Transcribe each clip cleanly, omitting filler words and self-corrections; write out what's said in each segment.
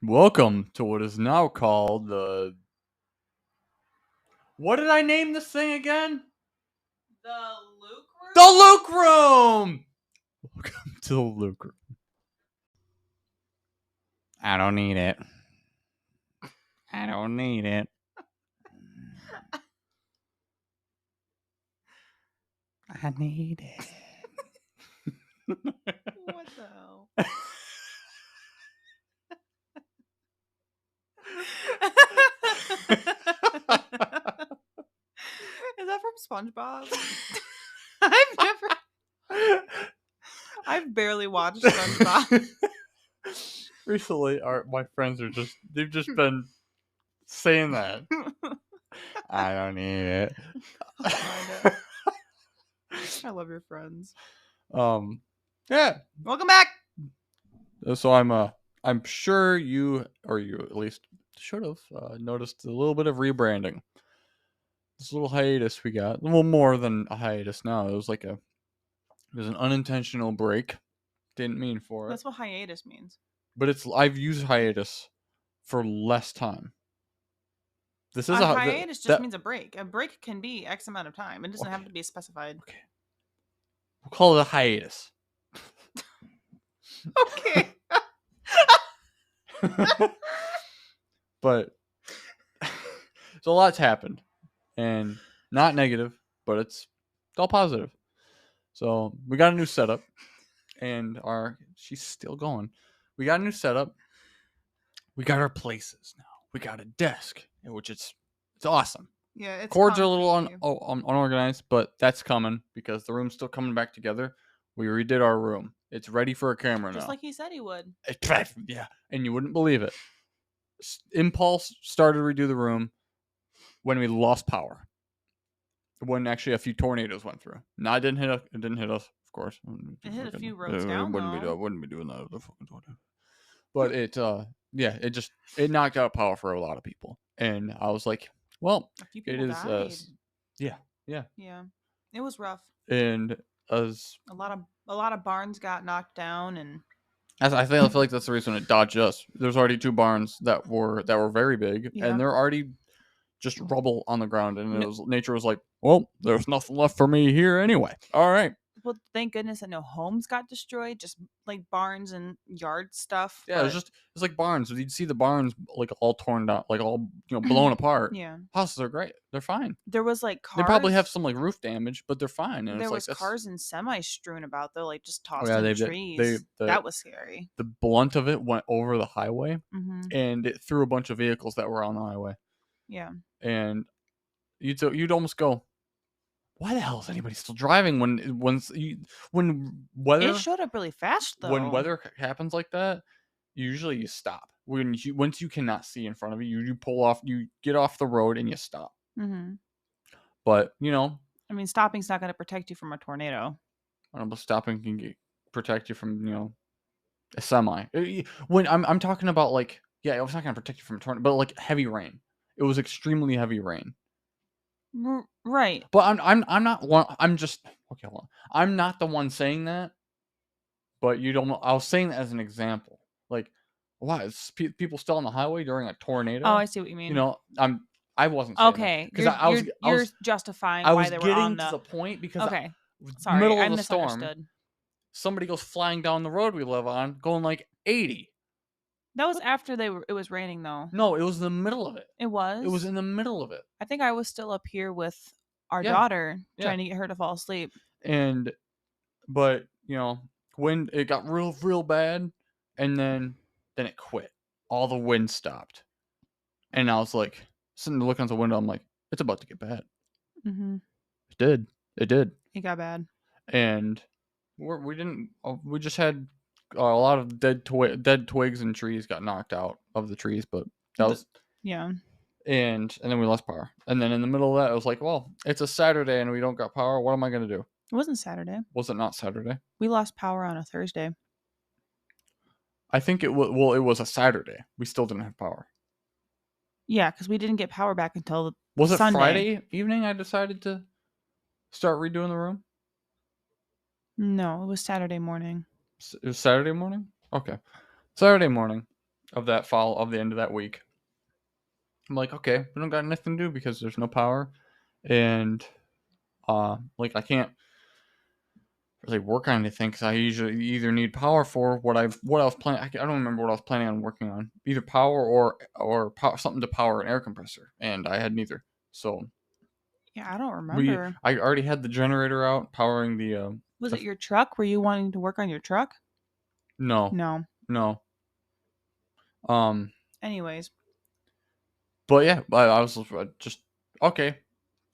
Welcome to what is now called the. What did I name this thing again? The LukeRoom? The LukeRoom! Welcome to the LukeRoom. I don't need it. I don't need it. I need it. What the hell? Is that from SpongeBob? I've barely watched SpongeBob. Recently, my friends they've just been saying that. I don't need it. I love your friends. Yeah. Welcome back. So I'm sure you at least should have noticed a little bit of rebranding. This little hiatus we got, a little more than a hiatus now. It was an unintentional break. Didn't mean for it. That's what hiatus means. But I've used hiatus for less time. This is hiatus just means a break. A break can be X amount of time. It doesn't have to be specified. Okay. We'll call it a hiatus. Okay. But so a lot's happened, and not negative, but it's all positive. So we got a new setup, and she's still going. We got a new setup. We got our places now. We got a desk, which it's awesome. Yeah, it's cords are a little unorganized, but that's coming because the room's still coming back together. We redid our room. It's ready for a camera now. Just like he said he would. Yeah, and you wouldn't believe it. Impulse started to redo the room when we lost power. When actually a few tornadoes went through. No, it didn't hit us. It didn't hit us, of course. It hit a few roads down. Wouldn't be doing that with the fucking tornado. But it knocked out power for a lot of people, and I was like, well, a few people died. Yeah. It was rough. And as a lot of barns got knocked down, and I feel like that's the reason it dodged us. There's already two barns that were very big, and they're already just rubble on the ground, and nature was like, well, there's nothing left for me here anyway. All right. Well, thank goodness that no homes got destroyed, just like barns and yard stuff. Yeah, it's like barns. You'd see the barns like all torn down, like all blown apart. Yeah, houses are great. They're fine. There was like cars. They probably have some like roof damage, but they're fine. And there was cars and semis strewn about though, like just tossed in trees. That was scary. The blunt of it went over the highway, and it threw a bunch of vehicles that were on the highway. Yeah, and you'd almost go, why the hell is anybody still driving when weather? It showed up really fast though. When weather happens like that, usually you stop. Once you cannot see in front of you, you pull off, you get off the road, and you stop. But I mean, stopping's not going to protect you from a tornado. I don't know, stopping can protect you from a semi. When I'm talking about like, yeah, it was not going to protect you from a tornado, but like heavy rain. It was extremely heavy rain. Right. But I'm not one. I'm just okay. Hold on. I'm not the one saying that. But you don't know. I was saying that as an example. Like, wow, is people still on the highway during a tornado? Oh, I see what you mean. I wasn't saying okay because you're justifying why they were on the. I was getting to the point because okay, sorry, middle I of the storm, somebody goes flying down the road we live on, going like 80. That was after it was raining though. No, it was in the middle of it. It was? It was in the middle of it. I think I was still up here with our daughter trying to get her to fall asleep. But, when it got real bad, and then it quit. All the wind stopped. And I was like, sitting looking out the window, I'm like, it's about to get bad. It did. It got bad. And we just had a lot of dead twigs and trees got knocked out of the trees, but that was and then we lost power. And then in the middle of that, I was like, well, it's a Saturday and we don't got power. What am I going to do? It wasn't Saturday. Was it not Saturday? We lost power on a Thursday. I think it was a Saturday. We still didn't have power. Yeah, because we didn't get power back until was it Sunday. Friday evening I decided to start redoing the room? No, it was Saturday morning. It was Saturday morning? Okay. Saturday morning. of the end of that week. I'm like, okay, we don't got nothing to do because there's no power, and like I can't really work on anything because I usually either need power for what I was planning. I don't remember what I was planning on working on, either power or power, something to power an air compressor, and I had neither. So Yeah, I don't remember. I already had the generator out powering the. Was it your truck? Were you wanting to work on your truck? No, No. no. Um, Anyways. but yeah, I was just okay.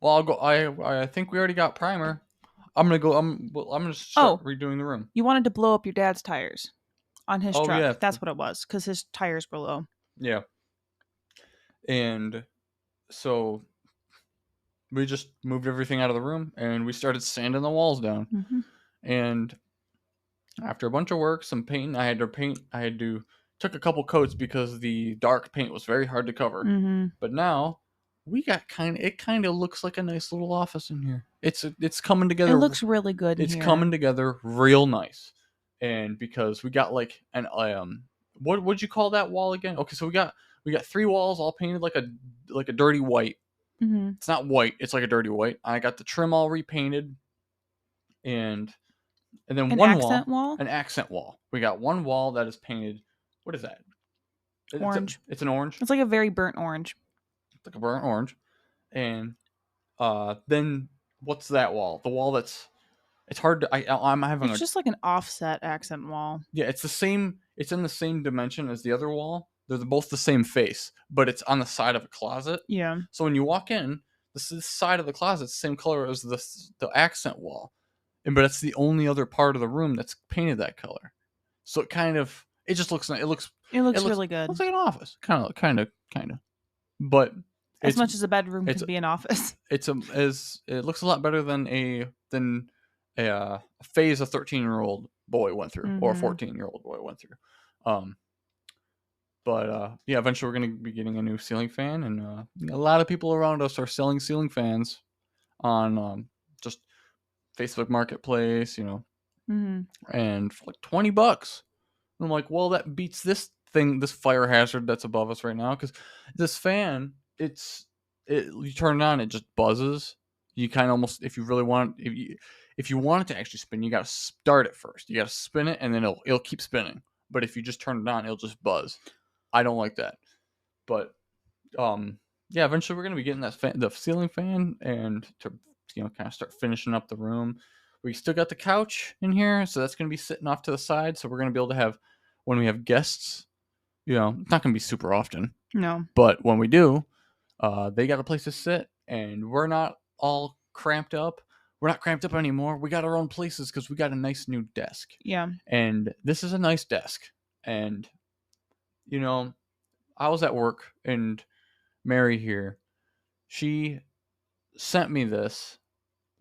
Well, I'll go. I think we already got primer. I'm gonna go. I'm gonna start Oh, redoing the room. you wanted to blow up your dad's tires on his Oh yeah, truck. That's what it was, because his tires were low. yeah. And so we just moved everything out of the room and we started sanding the walls down. Mm-hmm. And after a bunch of work, some paint, I had to took a couple coats because the dark paint was very hard to cover. Mm-hmm. But now we got it kind of looks like a nice little office in here. It's coming together. It looks really good in It's here. coming together real nice. And because we got like an what would you call that wall again? Okay, so we got 3 walls all painted like a dirty white. Mm-hmm. It's not white, it's like a dirty white. I got the trim all repainted, and then An one accent wall? an accent wall. We got one wall that is painted. What is that? Orange. It's an orange. It's like a very burnt orange. It's like a burnt orange. And then what's that wall? The wall that's it's hard to I'm having It's just like an offset accent wall. yeah, it's the same. It's in the same dimension as the other wall. They're both the same face, but it's on the side of a closet. Yeah. So when you walk in, this side of the closet is the same color as the accent wall, but it's the only other part of the room that's painted that color. So it just looks nice. It looks really good. Looks like an office, kind of. But As much as a bedroom can be an office. it looks a lot better than a phase a 13-year-old boy went through or a 14-year-old boy went through. But yeah, eventually we're going to be getting a new ceiling fan, and a lot of people around us are selling ceiling fans on just Facebook Marketplace, and for like $20. And I'm like, well, that beats this fire hazard that's above us right now, because this fan, you turn it on, it just buzzes. You kind of almost, if you really want, if you want it to actually spin, you got to start it first. You got to spin it, and then it'll keep spinning. But if you just turn it on, it'll just buzz. I don't like that. But yeah, eventually we're gonna be getting the ceiling fan, and to kind of start finishing up the room. We still got the couch in here, so that's gonna be sitting off to the side. So we're gonna be able to have, when we have guests, it's not gonna be super often. No. But when we do, they got a place to sit, and we're not all cramped up. We're not cramped up anymore. We got our own places because we got a nice new desk. Yeah. And this is a nice desk. And I was at work, and Mary here, she sent me this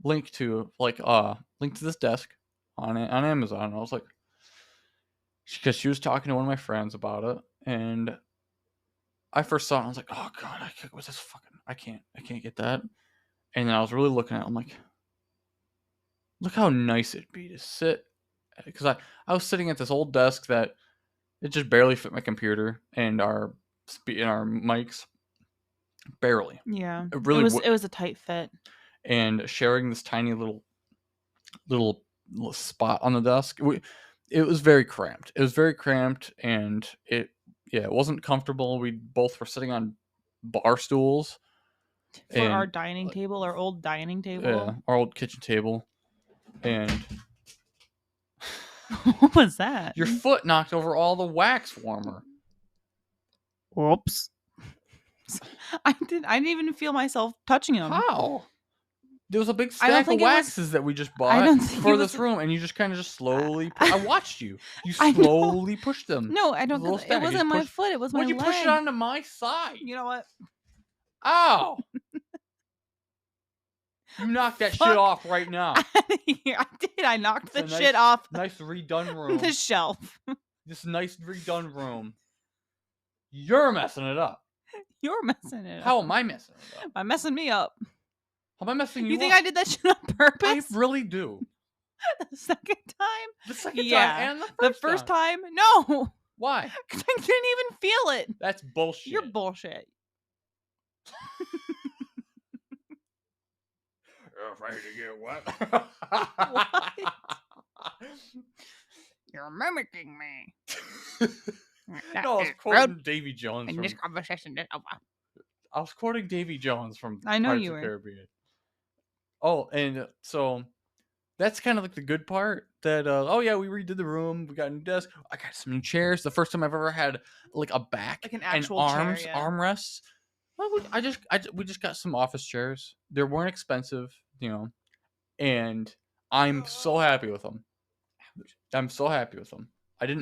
link to this desk on Amazon. And I was like, because she was talking to one of my friends about it, and I first saw it and I was like, oh god, I can't get that. And then I was really looking at it, I'm like, look how nice it'd be to sit, because I was sitting at this old desk that it just barely fit my computer and our mics, barely. Yeah. It really it was a tight fit. And sharing this tiny little spot on the desk, it was very cramped. And it wasn't comfortable. We both were sitting on bar stools for our dining table, our old dining table. Yeah, our old kitchen table. And what was that? Your foot knocked over all the wax warmer. Whoops. I didn't even feel myself touching them. How? There was a big stack of waxes that we just bought for this room, and you just kind of slowly. I watched you. You slowly pushed them. No, I don't. It wasn't my foot. It was my leg. Why'd you push it onto my side? You know what? Ow! You knocked that shit off right now. I did. I knocked the shit off. Nice redone room. The shelf. This nice redone room. You're messing it up. You're messing it up. How am I messing it up? I'm messing me up. How am I messing you up? You think I did that shit on purpose? I really do. The second time? The second time and the first time? No. Why? Because I didn't even feel it. That's bullshit. You're bullshit. Afraid to get wet. What? You're mimicking me. No, I was quoting Davy Jones And from. this conversation is over. I was quoting Davy Jones from I know Pirates you of the were. Caribbean. Oh, and so that's kind of like the good part. That oh yeah, we redid the room. We got a new desk. I got some new chairs. The first time I've ever had like a back Like an and actual chair, arms yeah. armrests. Well, we just got some office chairs. They weren't expensive, and I'm so happy with them. I'm so happy with them. I did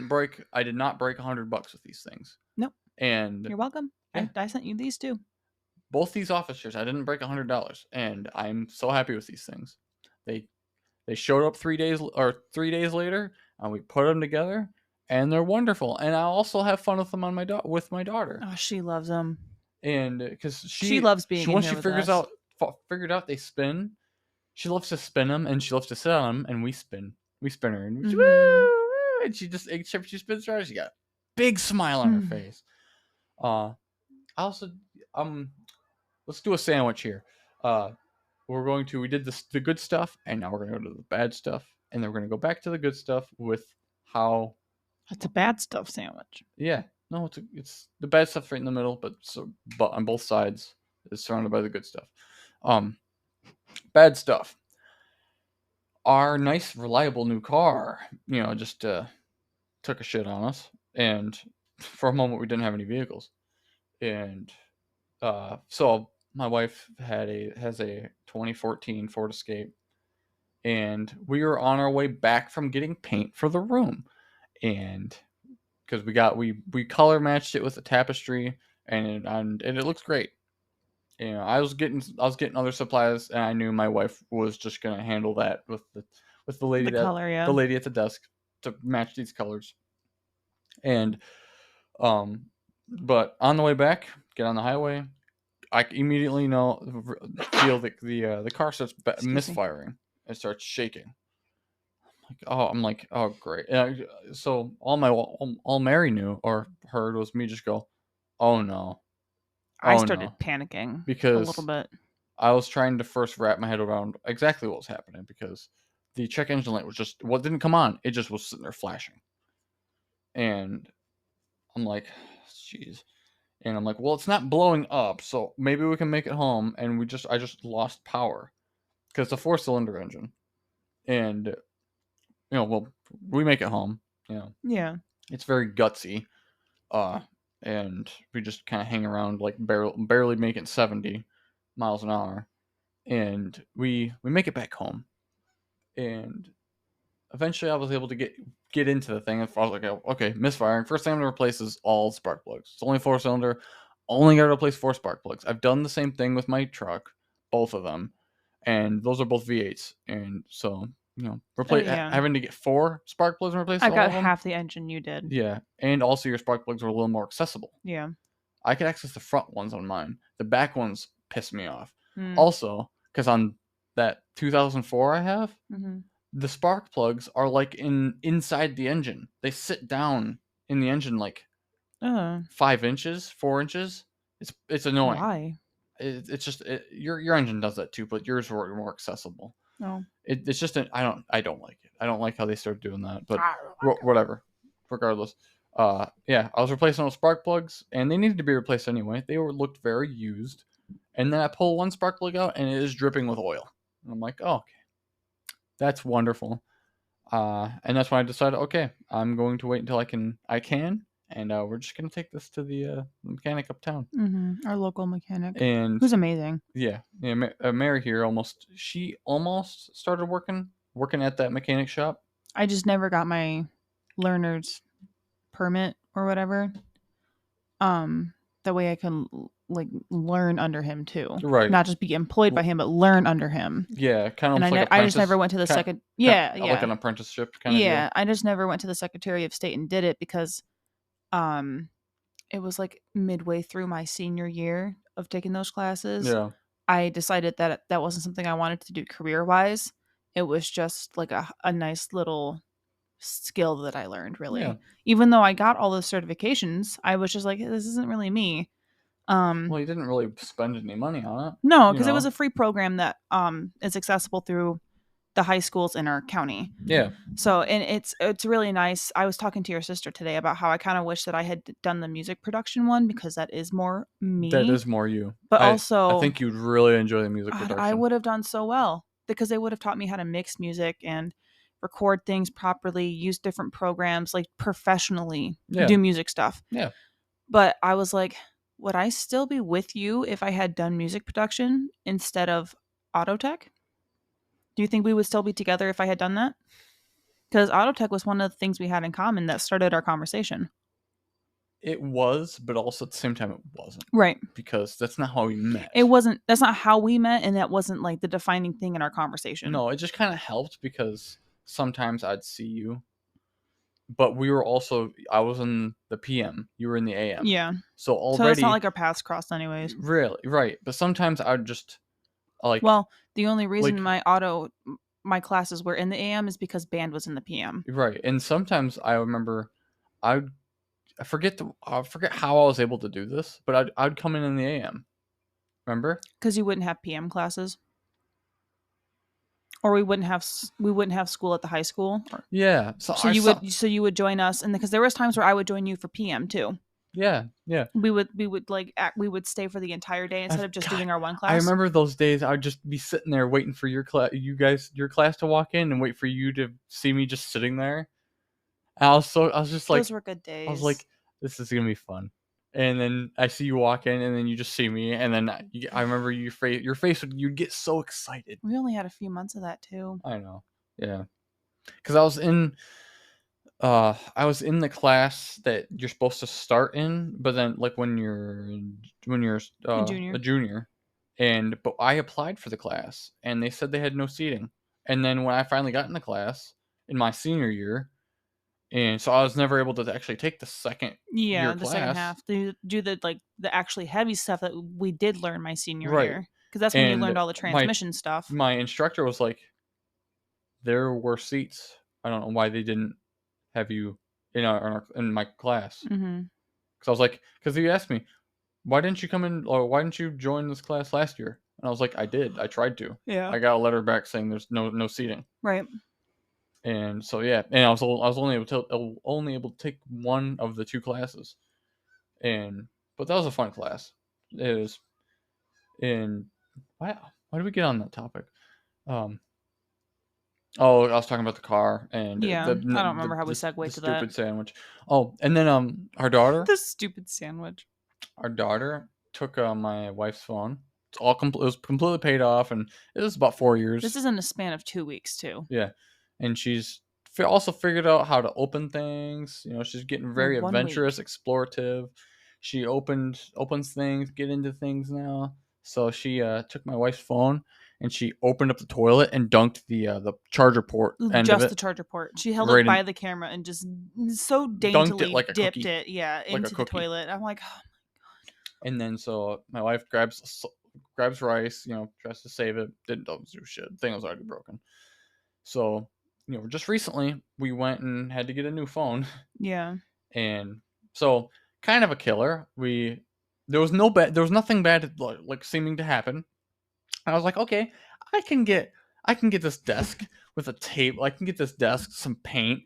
not break $100 with these things. Nope. And You're welcome. Yeah. I sent you these too. both these office chairs, I didn't break $100, and I'm so happy with these things. They showed up 3 days later, and we put them together, and they're wonderful. And I also have fun with them on with my daughter, Oh, she loves them. and because She loves being in once here she with figured out they spin, she loves to spin them, and she loves to sit on them, and we spin her, and Mhm. woo, and she spins her, she got a big smile on her Mm. face. I also let's do a sandwich here. We did the good stuff, and now we're gonna go to the bad stuff, and then we're gonna go back to the good stuff with how. It's a bad stuff sandwich. Yeah, no, it's the bad stuff right in the middle, but on both sides is surrounded by the good stuff. Bad stuff. Our nice, reliable new car, just took a shit on us, and for a moment we didn't have any vehicles, and so my wife has a 2014 Ford Escape, and we were on our way back from getting paint for the room, and because we color matched it with the tapestry, and it looks great. I was getting other supplies, and I knew my wife was just gonna handle that with the lady color, yeah. the lady at the desk to match these colors, and but on the way back, get on the highway, I immediately feel the car starts misfiring. It starts shaking. I'm like, oh great. So all Mary knew or heard was me just go, oh no, I oh started no, panicking a because little bit. I was trying to first wrap my head around exactly what was happening, because the check engine light was just didn't come on. It just was sitting there flashing, and I'm like, jeez. And I'm like, well, it's not blowing up, so maybe we can make it home. And I just lost power because it's a 4-cylinder engine, and well, we make it home. Yeah. It's very gutsy, and we just kind of hang around like barely making 70 miles an hour, and we make it back home, and eventually I was able to get into the thing, and I was like, okay, misfiring. First thing I'm gonna replace is all spark plugs. It's only 4-cylinder. Only got to replace 4 spark plugs. I've done the same thing with my truck, both of them, and those are both V8s. And so replace having to get 4 spark plugs and replace I all got of them. half the engine you did. Yeah, and also your spark plugs are a little more accessible. Yeah. I could access the front ones on mine. The back ones piss me off. Mm. Also, because on that 2004 I have, the spark plugs are like inside the engine. They sit down in the engine like 5 inches, 4 inches. It's annoying. Why? It's just your engine does that too, but yours were more accessible. No. It's just I don't like it. I don't like how they started doing that, but whatever. Regardless, yeah, I was replacing those spark plugs, and they needed to be replaced anyway. They looked very used, and then I pull one spark plug out, and it is dripping with oil. And I'm like, oh, okay, that's wonderful. And that's when I decided, okay, I'm going to wait until I can, and we're just gonna take this to the mechanic uptown. Our local mechanic, and who's amazing. Yeah, Mary here she almost started working at that mechanic shop. I just never got my learner's permit or whatever. That way I can like learn under him too, right? Not just be employed by him, but learn under him. Yeah, kind of. And I just never went to the second. Yeah, like an apprenticeship kind of. Yeah, I just never went to the Secretary of State and did it because, it was like midway through my senior year of taking those classes. Yeah, I decided that wasn't something I wanted to do career wise. It was just like a nice little skill that I learned, really. Yeah. Even though I got all those certifications, I was just like, this isn't really me. Well, you didn't really spend any money on it. No, You because it was know. a free program that is accessible through the high schools in our county. Yeah. So, and it's really nice. I was talking to your sister today about how I kind of wish that I had done the music production one because that is more That me. is more you. But I also, think you'd really enjoy the music God, I production. would have done so well because they would have taught me how to mix music and record things properly, use different programs, like professionally Yeah. do music stuff. Yeah. But I was like, would I still be with you if I had done music production instead of auto tech? Do you think we would still be together if I had done that? Because auto tech was one of the things we had in common that started our conversation. It was, but also at the same time it wasn't. Right. Because that's not how we met. It wasn't, that's not how we met, and that wasn't like the defining thing in our conversation. No, it just kind of helped because sometimes I'd see you, but we were also, I was in the PM, you were in the AM. Yeah. So already. So it's not like our paths crossed, anyways. Really, right. But sometimes I would just, like. Well, the only reason like, my classes were in the AM is because band was in the PM. Right. And sometimes I remember I forget how I was able to do this, but I'd come in the AM. Remember? Because you wouldn't have PM classes, or we wouldn't have school at the high school. Yeah. So you would join us, and because there was times where I would join you for PM too. Yeah. Yeah. We would stay for the entire day instead of just doing our one class. I remember those days. I would just be sitting there waiting for your class to walk in, and wait for you to see me just sitting there. And I was just like, those were good days. I was like, this is gonna be fun. And then I see you walk in, and then you just see me, and then I remember your face you'd get so excited. We only had a few months of that too. I know, yeah, because I was in the class that you're supposed to start in, but then like when you're A junior. a junior, but I applied for the class, and they said they had no seating, and then when I finally got in the class in my senior year. And so I was never able to actually take the second year class. Second half. Do the actually heavy stuff that we did learn my senior Right. year. Because that's when you learned all the transmission stuff. My instructor was like, there were seats. I don't know why they didn't have you in my class. Mm-hmm. Because I was like, because he asked me, why didn't you come in, or why didn't you join this class last year? And I was like, I did. I tried to. Yeah. I got a letter back saying there's no seating. Right. And so yeah, and I was only able to take one of the two classes, but that was a fun class. It was, and wow, why did we get on that topic? I was talking about the car and I don't remember how we segued to that. Stupid sandwich. Oh, and then our daughter. The stupid sandwich. Our daughter took my wife's phone. It was completely paid off, and it was about 4 years. This is in a span of 2 weeks too. Yeah, and she's also figured out how to open things. She's getting very adventurous, explorative. She opens things, get into things now. So she took my wife's phone and she opened up the toilet and dunked the charger port end of it. The charger port. She held it by the camera and just so daintily dipped it, into the toilet. I'm like, oh my god. And then so my wife grabs rice, tries to save it. Didn't do shit. The thing was already broken. So just recently we went and had to get a new phone. Yeah. And so kind of a killer. There was nothing bad like seeming to happen. I was like, okay, I can get this desk with a table. I can get this desk, some paint,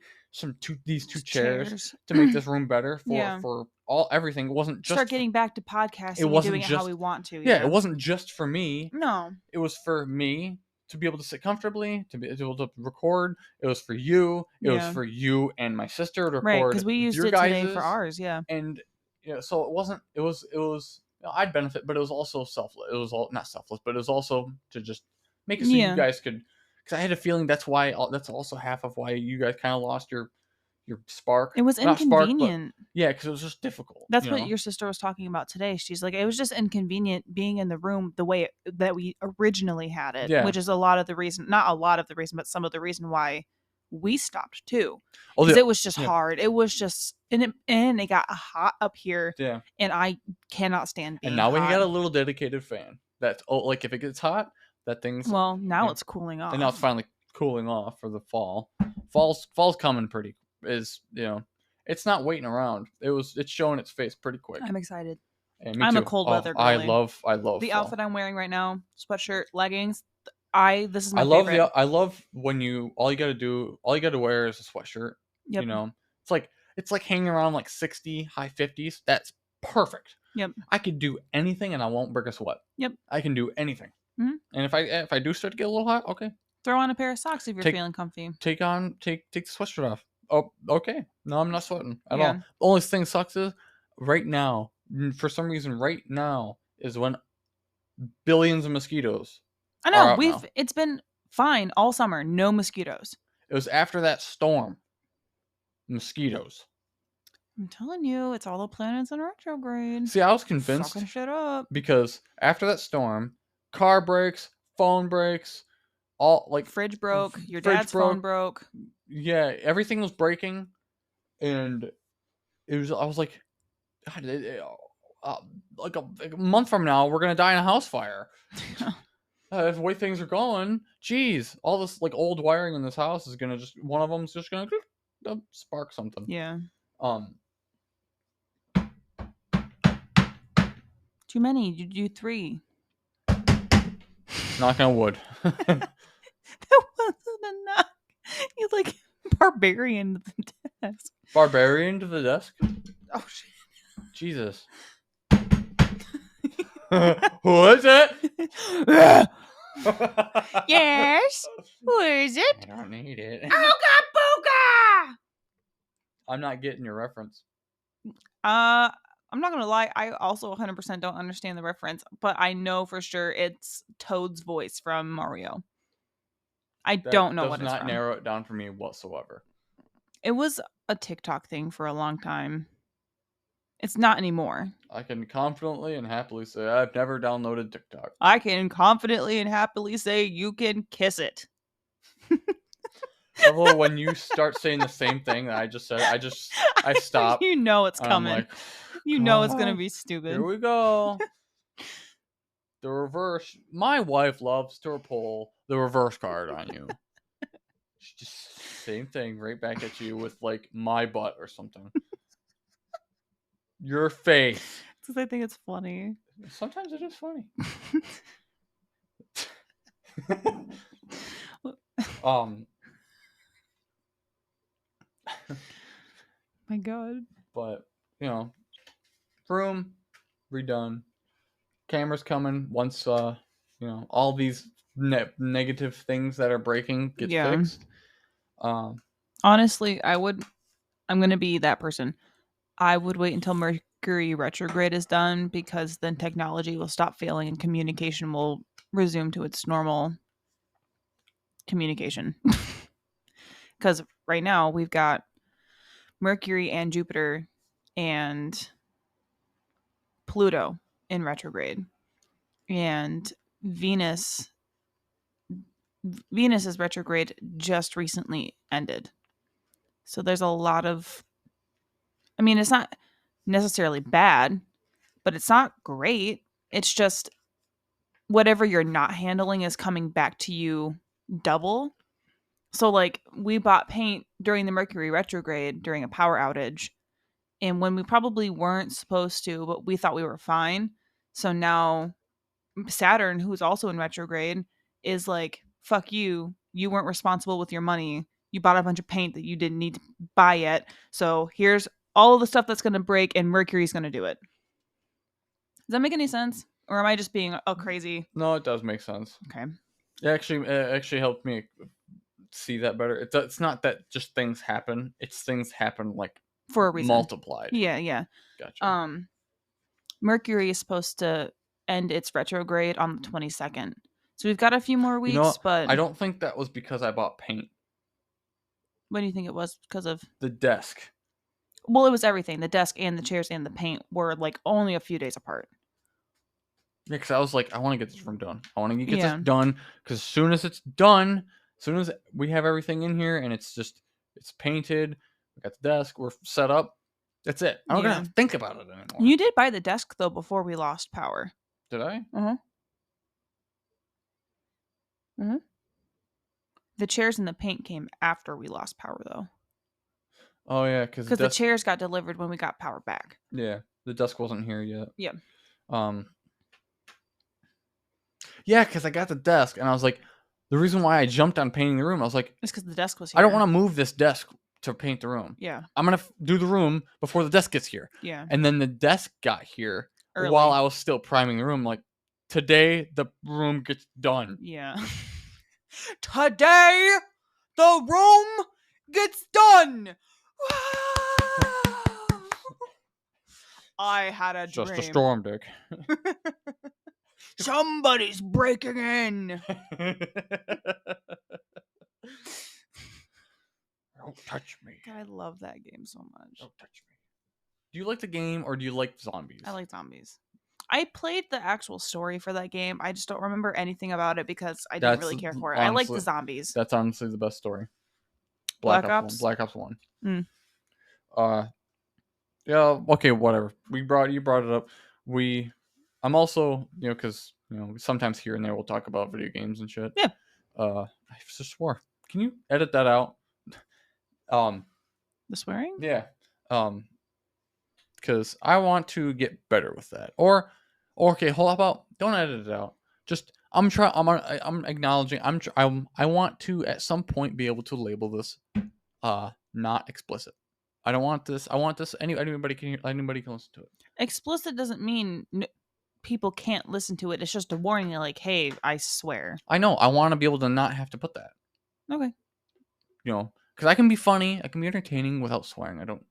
these two chairs to make this room better for everything. It wasn't just start getting back to podcasting. It wasn't doing it how we want to. Yeah, it wasn't just for me. No, it was for me to be able to sit comfortably, to be able to record. It was for you. It was for you and my sister to record. Right, because we used it today for ours. Yeah, and so it wasn't. It was. I'd benefit, but it was also selfless. It was not selfless, but it was also to just make it so you guys could. Because I had a feeling that's also half of why you guys kind of lost your spark. It was inconvenient. Because it was just difficult. That's what your sister was talking about today. She's like, it was just inconvenient being in the room the way that we originally had it, which is a lot of the reason, not a lot of the reason, but some of the reason why we stopped too. Because it was just hard. It was just, and it got hot up here. Yeah. And I cannot stand being hot. And now we got a little dedicated fan. That's like if it gets hot, that thing's. Well, now it's cooling off. And now it's finally cooling off for the fall. Fall's coming pretty. It's not waiting around. It's showing its face pretty quick. I'm excited. And me I'm too. a cold weather girly. I love the fall. outfit I'm wearing right now, sweatshirt, leggings. This is my favorite. favorite. I love when all you gotta wear is a sweatshirt. Yep. It's like hanging around like 60, high 50s. That's perfect. Yep. I could do anything and I won't break a sweat. Yep. I can do anything. Mm-hmm. And if I do start to get a little hot, okay. Throw on a pair of socks if you're feeling comfy. Take the sweatshirt off. Oh, okay. No, I'm not sweating at all. The only thing sucks is right now, for some reason, right now is when billions of mosquitoes. I know it's been fine all summer, no mosquitoes. It was after that storm. Mosquitoes. I'm telling you, it's all the planets in retrograde. See, I was convinced. Fucking shit up. Because after that storm, car breaks, phone breaks, all like fridge broke, your dad's phone broke. Yeah, everything was breaking, and I was like, God, like a month from now, we're gonna die in a house fire. If the way things are going, geez, all this like old wiring in this house is gonna one of them's just gonna spark something. Yeah. Too many. You do 3. Knock on wood. That wasn't enough. You like barbarian to the desk. Barbarian to the desk? Oh shit. Jesus. Who is it? Yes. Who is it? I don't need it. Ooga booga! I'm not getting your reference. I'm not gonna lie, I also 100% don't understand the reference, but I know for sure it's Toad's voice from Mario. I don't know what it's from. Does not narrow it down for me whatsoever. It was a TikTok thing for a long time. It's not anymore. I can confidently and happily say I've never downloaded TikTok. I can confidently and happily say you can kiss it. Although when you start saying the same thing that I just said, I stop. You know it's coming. Like, you know it's gonna be stupid. Here we go. The reverse. My wife loves to pull the reverse card on you. Just same thing, right back at you with like my butt or something. Your face. Because I think it's funny. Sometimes it is funny. My God. But room redone. Cameras coming once all these negative things that are breaking get fixed. Honestly, I'm gonna be that person. I would wait until Mercury retrograde is done, because then technology will stop failing and communication will resume to its normal communication. Because right now we've got Mercury and Jupiter and Pluto in retrograde, and Venus's retrograde just recently ended. So there's a lot of, I mean, it's not necessarily bad, but it's not great. It's just whatever you're not handling is coming back to you double. So like, we bought paint during the Mercury retrograde during a power outage, and when we probably weren't supposed to, but we thought we were fine. So now Saturn, who's also in retrograde, is like, fuck you. You weren't responsible with your money. You bought a bunch of paint that you didn't need to buy yet. So here's all of the stuff that's going to break, and Mercury's going to do it. Does that make any sense? Or am I just being crazy? No, it does make sense. Okay. It actually helped me see that better. It's not that just things happen. It's things happen like for a reason. Multiplied. Yeah. Gotcha. Mercury is supposed to end its retrograde on the 22nd. So we've got a few more weeks, but I don't think that was because I bought paint. What do you think it was because of? The desk. Well, it was everything. The desk and the chairs and the paint were like only a few days apart. Yeah, because I was like, I want to get this room done. I want to get this done, because as soon as it's done, as soon as we have everything in here and it's painted, we got the desk, we're set up, that's it. I'm not going to have to think about it anymore. You did buy the desk, though, before we lost power. Did I? Uh-huh. The chairs and the paint came after we lost power, though. Oh yeah, because the chairs got delivered when we got power back. Yeah, the desk wasn't here yet. Yeah. Yeah, because I got the desk and I was like, the reason why I jumped on painting the room, I was like, it's because the desk was here. I don't want to move this desk to paint the room. Yeah. I'm gonna do the room before the desk gets here. Yeah. And then the desk got here early. While I was still priming the room. Like, today the room gets done. Yeah. Today the room gets done. I had a dream. Just a storm, Dick. Somebody's breaking in. Don't touch me. God, I love that game so much. Don't touch me. Do you like the game or do you like zombies? I like zombies. I played the actual story for that game. I just don't remember anything about it because I didn't really care for it. Honestly, I like the zombies. That's honestly the best story. Black Ops? Black Ops 1. Yeah, okay, whatever. You brought it up. I'm also, because, sometimes here and there we'll talk about video games and shit. Yeah. I just swore. Can you edit that out? The swearing? Yeah. Because I want to get better with that. Or okay, hold about. Don't edit it out. Just I'm acknowledging. I want to at some point be able to label this, not explicit. I don't want this. I want this. Anybody can hear. Anybody can listen to it. Explicit doesn't mean people can't listen to it. It's just a warning. Like, hey, I swear. I know. I want to be able to not have to put that. Okay. Because I can be funny. I can be entertaining without swearing. I don't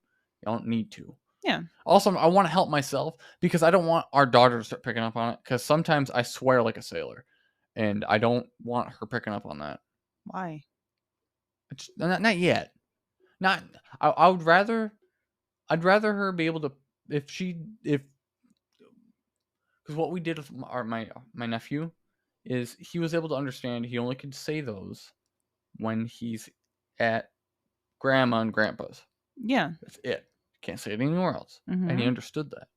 need to. Yeah. Also, I want to help myself because I don't want our daughter to start picking up on it. Because sometimes I swear like a sailor, and I don't want her picking up on that. Why? Not yet. I would rather. I'd rather her be able to because what we did with my nephew is he was able to understand he only could say those when he's at grandma and grandpa's. Yeah. That's it. Can't say it anywhere else. Mm-hmm. And he understood that.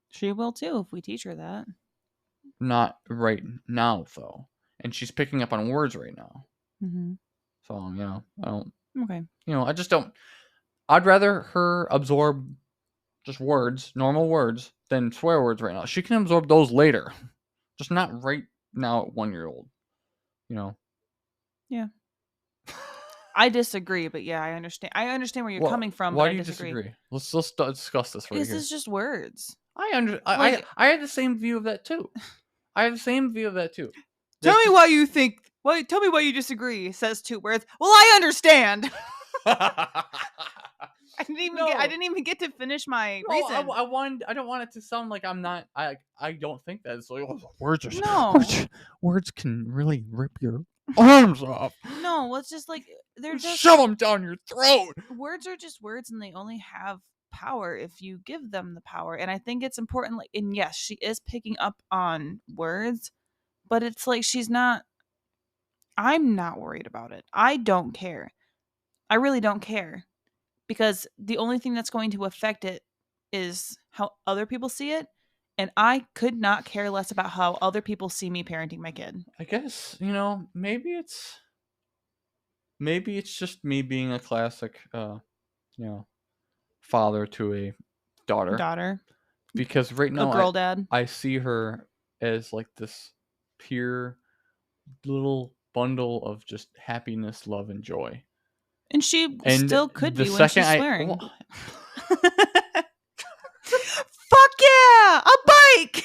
She will too if we teach her that. Not right now though. And she's picking up on words right now. Mm-hmm. So, I don't. Okay. I just don't. I'd rather her absorb just words, normal words, than swear words right now. She can absorb those later. Just not right now at 1 year old. Yeah. I disagree, but yeah, I understand. I understand where you're coming from. Why but do you disagree? Let's discuss this right here. This is just words. I had the same view of that too. Tell me why you think. Tell me why you disagree. Says 2 words. Well, I understand. I didn't even get to finish my reason. I don't want it to sound like I'm not. I don't think that. It's like words are words can really rip your arms off. No, it's just like they're just shove them down your throat. Words are just words, and they only have power if you give them the power. And I think it's important. Like, and yes, she is picking up on words, but it's like she's not. I'm not worried about it. I don't care. I really don't care. Because the only thing that's going to affect it is how other people see it. And I could not care less about how other people see me parenting my kid. I guess, maybe it's just me being a classic, father to a daughter. Because right now, a girl dad. I see her as like this pure little bundle of just happiness, love, and joy. And she still could be when she's swearing. Fuck yeah! A bike!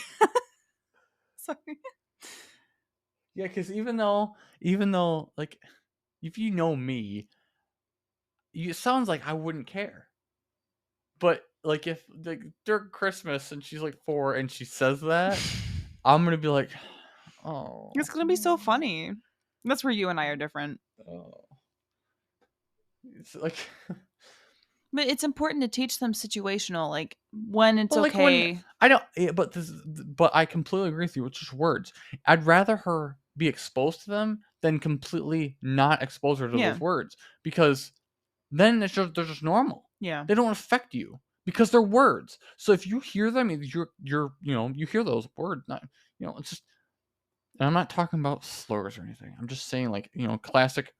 Sorry. Yeah, because even though, like, if you know me, it sounds like I wouldn't care. But, like, if during Christmas and she's like 4 and she says that, I'm going to be like, oh. It's going to be so funny. That's where you and I are different. Oh. It's like, but it's important to teach them situational, like when it's okay. But I completely agree with you. It's just words. I'd rather her be exposed to them than completely not expose her to those words, because then they're just normal. Yeah, they don't affect you because they're words. So if you hear them, you hear those words. Not it's just. And I'm not talking about slurs or anything. I'm just saying, like, classic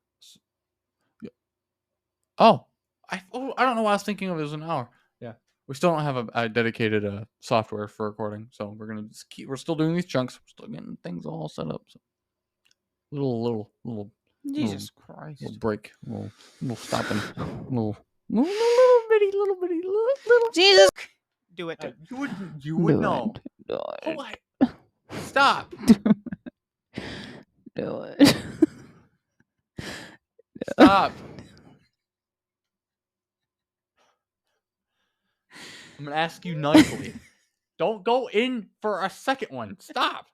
Oh, I don't know why I was thinking of it as an hour. Yeah, we still don't have a dedicated software for recording, so we're gonna just keep. We're still doing these chunks. We're still getting things all set up. So little Jesus Christ. little break, little stopping, little bitty, little. Jesus. Do it. You would know. Do Oh, stop. Do it. Stop. I'm gonna ask you nicely. Don't go in for a second one. Stop.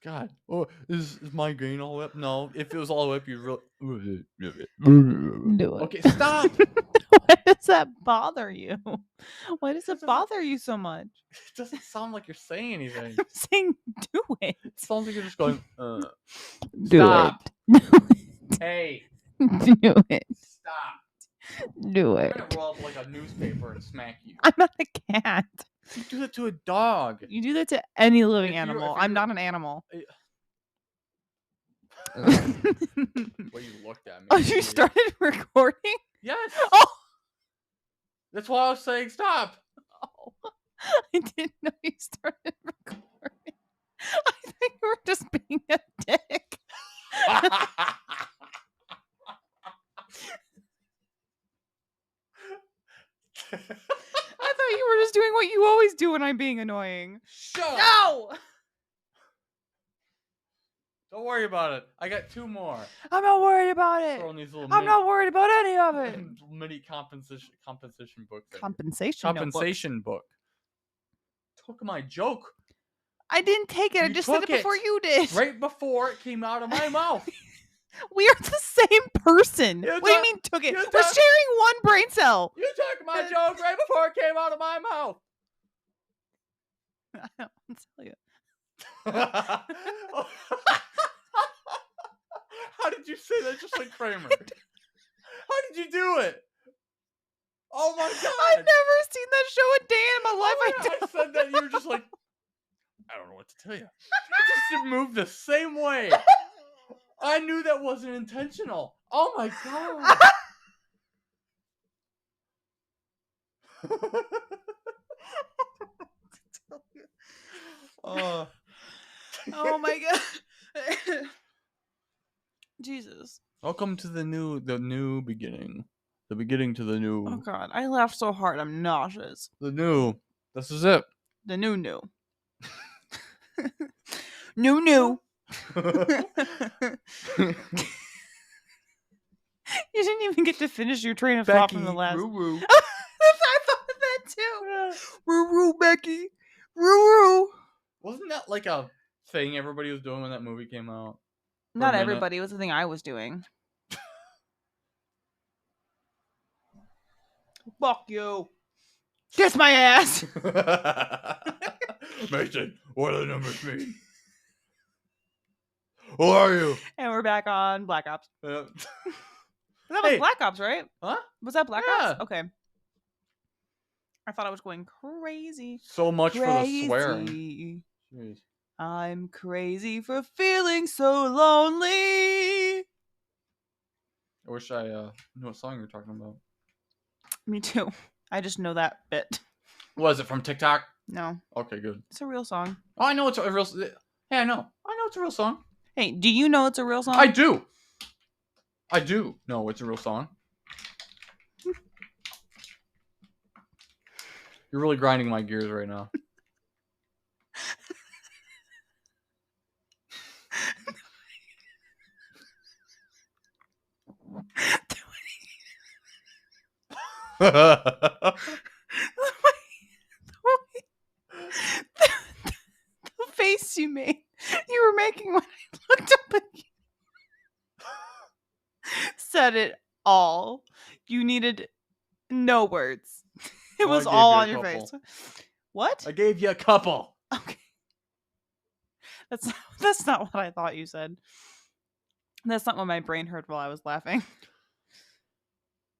God. Oh, is my gain all the way up? No. If it was all the way up, you'd really. Do it. Okay, stop. Why does that bother you? Why does it bother you so much? It doesn't sound like you're saying anything. I'm saying do it. It sounds like you're just going, Do stop. it. Hey. Do it. Stop. Do I'm it. gonna roll up like a newspaper and smack you. I'm not a cat. You do that to a dog. You do that to any living If you're- animal. if I'm you're- not an animal. Well, you looked at me. Oh, you started recording? Yes. Oh. That's why I was saying stop. Oh, I didn't know you started recording. I think you were just being a dick. I thought you were just doing what you always do when I'm being annoying. Shut up. No! Don't worry about it. I got 2 more. I'm not worried about it. Throwing these little I'm not worried about any of it. mini compensation books. Compensation book. Took my joke I didn't take it. I You just said took it before it. you did. right before it came out of my mouth. We are the same person. You What do you took- mean took it? you We're took- sharing one brain cell. You took my joke right before it came out of my mouth. I'll tell you. How did you say that just like Kramer? How did you do it? Oh my god! I've never seen that show a day in my life. I said that you were just like, I don't know what to tell you. It just moved the same way. I knew that wasn't intentional. Oh my god! Oh my god. Jesus. Welcome to the new beginning. The beginning to the new. Oh god. I laughed so hard I'm nauseous. The new. This is it. The new. New. You didn't even get to finish your train of thought from the last. Roo-roo. I thought of that too. Roo, Becky. Roo. Wasn't that like a thing everybody was doing when that movie came out? Not minute. everybody. It was the thing I was doing. Fuck you. Kiss my ass. Mason, what do the numbers mean? Who are you? And we're back on Black Ops. Uh, That was Hey. Black Ops, right? huh? Was that Black Yeah. Ops? Okay. I thought I was going crazy. So much for the Crazy. swearing. Jeez. I'm crazy for feeling so lonely. I wish I knew what song you're talking about. Me too. I just know that bit. Was it from TikTok? No, Okay, good. it's a real song. Oh, I know it's a real. Hey, I know it's a real song. Hey, do you know it's a real song? I do. No, it's a real song. You're really grinding my gears right now. The face you made. You were making when I looked up at you. Said it all. You needed no words. It Well, I was gave all you a on your couple. face. What? I gave you a couple. Okay. That's not what I thought you said. That's not what my brain heard while I was laughing.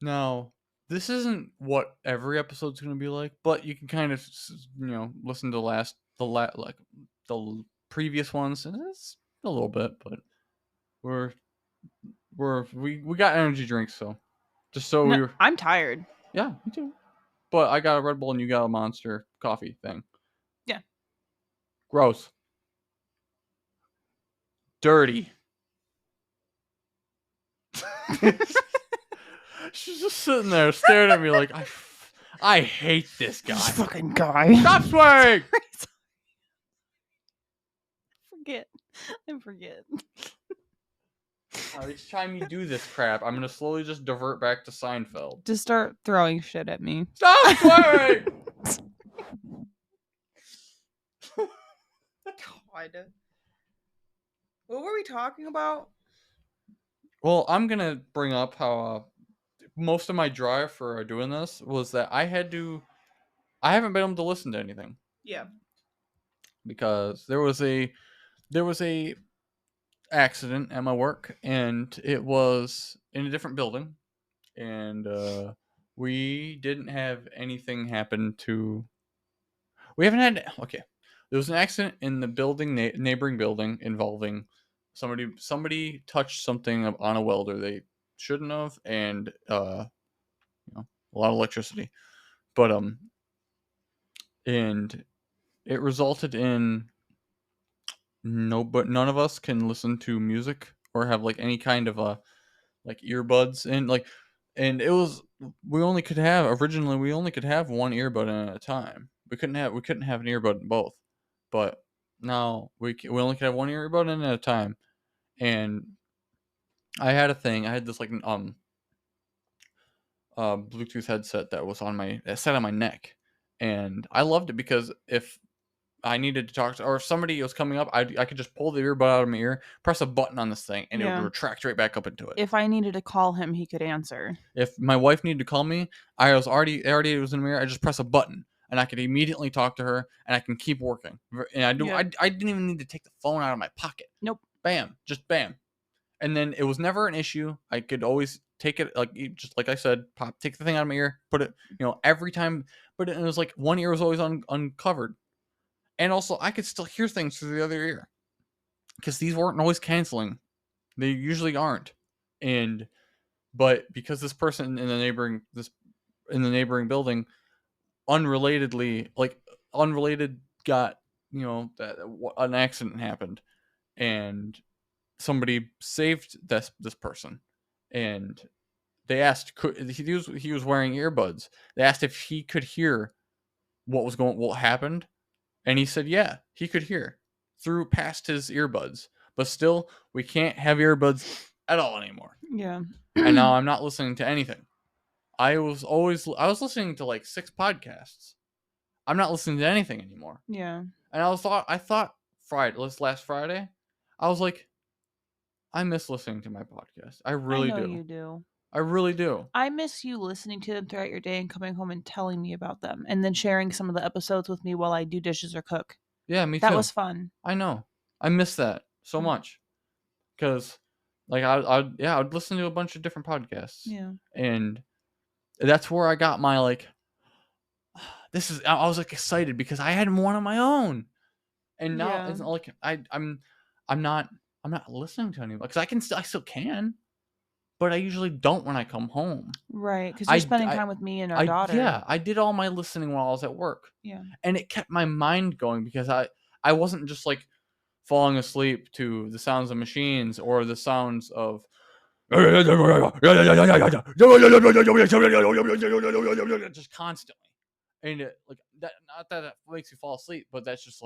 Now, this isn't what every episode's going to be like, but you can kind of, listen to like the previous ones. And it's a little bit, but we got energy drinks, so just so No, I'm tired. Yeah, me too. But I got a Red Bull and you got a Monster coffee thing. Yeah. Gross. Dirty. She's just sitting there staring at me like, I hate this guy. This fucking guy. Stop swearing! I forget. Each time you do this crap, I'm gonna slowly just divert back to Seinfeld. Just start throwing shit at me. Stop swearing! God. What were we talking about? Well, I'm gonna bring up how most of my drive for doing this was that I haven't been able to listen to anything. Yeah. Because there was a accident at my work, and it was in a different building, and we didn't have anything happen to. We haven't had There was an accident in the building, neighboring building, involving somebody touched something on a welder they shouldn't have, and a lot of electricity, but and it resulted in none of us can listen to music or have like any kind of earbuds in, and it was we only could have one earbud in at a time. We couldn't have an earbud in both, but now we only could have one earbud in at a time. And I had this Bluetooth headset that was set on my neck, and I loved it because if I needed to talk to, or if somebody was coming up, I could just pull the earbud out of my ear, press a button on this thing, and it would retract right back up into it. If I needed to call him, he could answer. If my wife needed to call me, I already was in the mirror. I just press a button, and I could immediately talk to her, and I can keep working. And I didn't even need to take the phone out of my pocket. Nope. Bam, just bam. And then it was never an issue. I could always take it, just like I said, take the thing out of my ear, put it, every time. But it was like one ear was always uncovered. And also, I could still hear things through the other ear, because these weren't noise canceling. They usually aren't. But because this person in the neighboring building, unrelated, got that an accident happened, and somebody saved this person, and they asked, he was wearing earbuds. They asked if he could hear what happened. And he said, yeah, he could hear through past his earbuds. But still, we can't have earbuds at all anymore. Yeah. And now I'm not listening to anything. I was listening to like 6 podcasts. I'm not listening to anything anymore. Yeah. And I thought last Friday, I was like, I miss listening to my podcast. I really do. You do. I really do. I miss you listening to them throughout your day and coming home and telling me about them, and then sharing some of the episodes with me while I do dishes or cook. Yeah, me too. That was fun. I know. I miss that so much, because I'd listen to a bunch of different podcasts. Yeah. And that's where I got my I was like excited because I had one on my own, and now it's not like I'm not listening to anyone, because I still can. But I usually don't when I come home. Right, because you're spending time with me and our daughter. Yeah, I did all my listening while I was at work. Yeah. And it kept my mind going, because I wasn't just like falling asleep to the sounds of machines or the sounds of just constantly. And that, not that it makes you fall asleep, but that's just